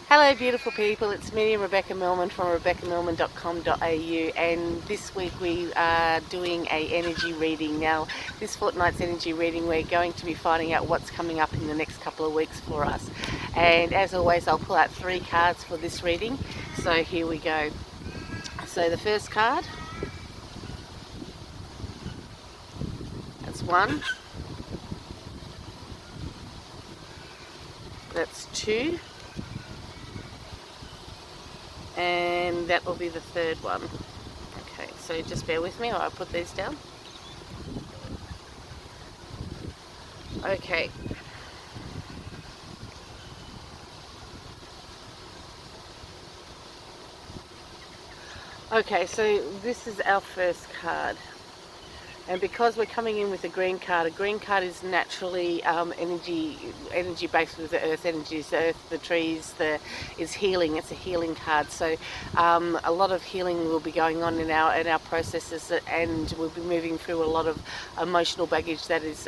Hello beautiful people, it's me Rebecca Millman from RebeccaMillman.com.au, and this week we are doing a energy reading. Now this fortnight's energy reading, we're going to be finding out what's coming up in the next couple of weeks for us, and as always I'll pull out 3 cards for this reading. So here we go. So the first card, that's 1, that's 2, and that will be the 3rd one. Okay, so just bear with me while I put these down. Okay. Okay, so this is our first card. And because we're coming in with a green card is naturally energy based with the earth energies, the earth, the trees, is healing. It's a healing card. So a lot of healing will be going on in our processes, and we'll be moving through a lot of emotional baggage that has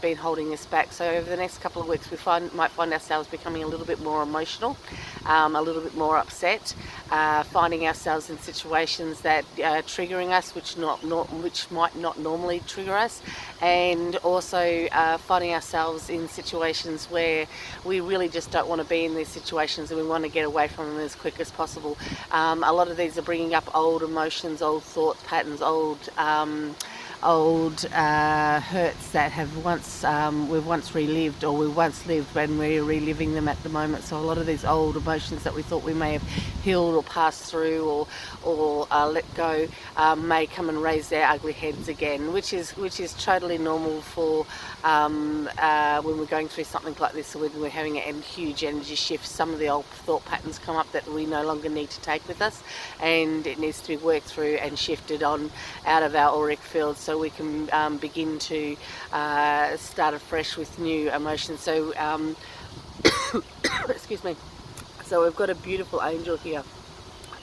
been holding us back. So over the next couple of weeks, we might find ourselves becoming a little bit more emotional, a little bit more upset, finding ourselves in situations that are triggering us, which might not normally trigger us, and also finding ourselves in situations where we really just don't want to be in these situations and we want to get away from them as quick as possible. A lot of these are bringing up old emotions, old thought patterns, old hurts that have we've once relived, or we once lived, and we're reliving them at the moment. So a lot of these old emotions that we thought we may have healed or passed through or let go may come and raise their ugly heads again, which is totally normal for when we're going through something like this. So when we're having a huge energy shift, some of the old thought patterns come up that we no longer need to take with us, and it needs to be worked through and shifted on out of our auric field, so we can begin to start afresh with new emotions. So excuse me. So we've got a beautiful angel here,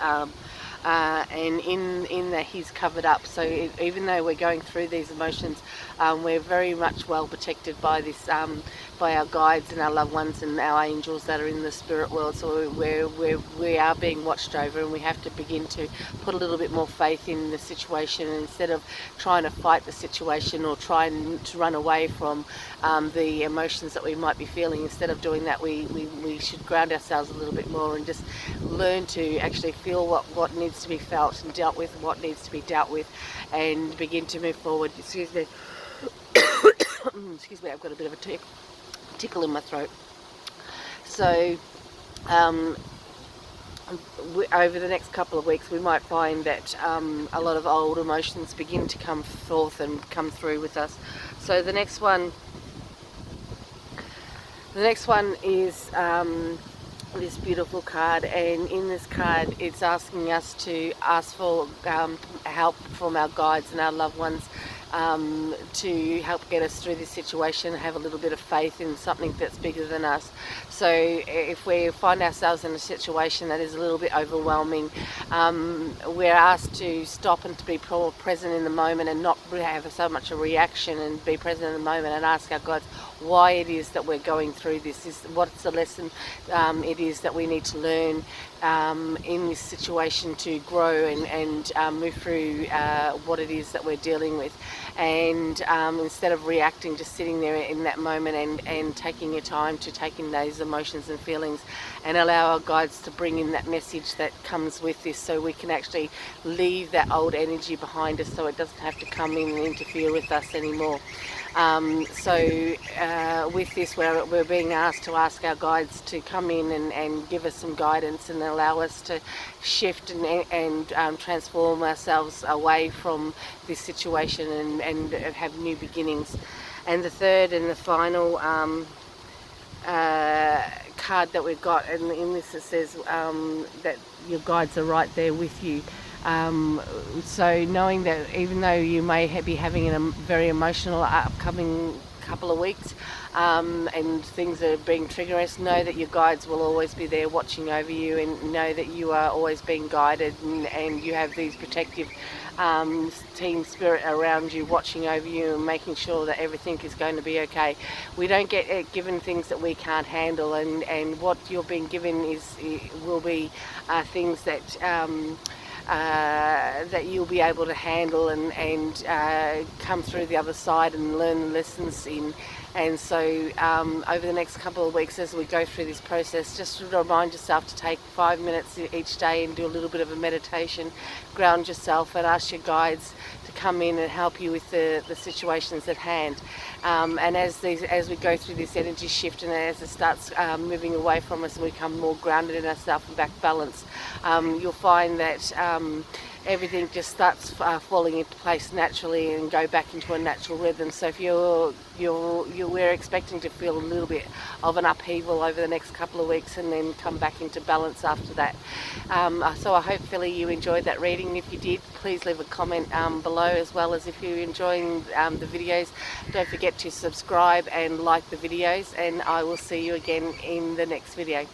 and in that he's covered up. So even though we're going through these emotions, we're very much well protected by this, by our guides and our loved ones and our angels that are in the spirit world. So we are being watched over, and we have to begin to put a little bit more faith in the situation, and instead of trying to fight the situation or trying to run away from the emotions that we might be feeling. Instead of doing that, we should ground ourselves a little bit more and just learn to actually feel what needs to be felt and dealt with, what needs to be dealt with, and begin to move forward. Excuse me. Excuse me, I've got a bit of a tickle in my throat. So over the next couple of weeks, we might find that a lot of old emotions begin to come forth and come through with us. So the next one is this beautiful card, and in this card it's asking us to ask for help from our guides and our loved ones, to help get us through this situation, have a little bit of faith in something that's bigger than us. So if we find ourselves in a situation that is a little bit overwhelming, we're asked to stop and to be present in the moment and not have so much a reaction, and be present in the moment and ask our guides why it is that we're going through this. What's the lesson it is that we need to learn in this situation to grow and move through what it is that we're dealing with. And instead of reacting, just sitting there in that moment and taking your time to take in those emotions and feelings, and allow our guides to bring in that message that comes with this, so we can actually leave that old energy behind us, so it doesn't have to come in and interfere with us anymore. With this, we're being asked to ask our guides to come in and give us some guidance and allow us to shift and transform ourselves away from this situation and have new beginnings. And the third and the final card that we've got, and in this it says that your guides are right there with you. So knowing that even though you may be having a very emotional upcoming couple of weeks, and things are being triggerous, know that your guides will always be there watching over you, and know that you are always being guided, and you have these protective team spirit around you, watching over you and making sure that everything is going to be okay. We don't get given things that we can't handle, and what you're being given will be things that that you'll be able to handle and come through the other side and learn the lessons in. And so over the next couple of weeks, as we go through this process, just remind yourself to take 5 minutes each day and do a little bit of a meditation, ground yourself, and ask your guides to come in and help you with the situations at hand. And as we go through this energy shift, and as it starts moving away from us and we become more grounded in ourselves and back balanced, you'll find that everything just starts falling into place naturally and go back into a natural rhythm. So if we're expecting to feel a little bit of an upheaval over the next couple of weeks and then come back into balance after that. So I hopefully you enjoyed that reading. If you did, please leave a comment below, as well as if you're enjoying the videos, don't forget to subscribe and like the videos, and I will see you again in the next video.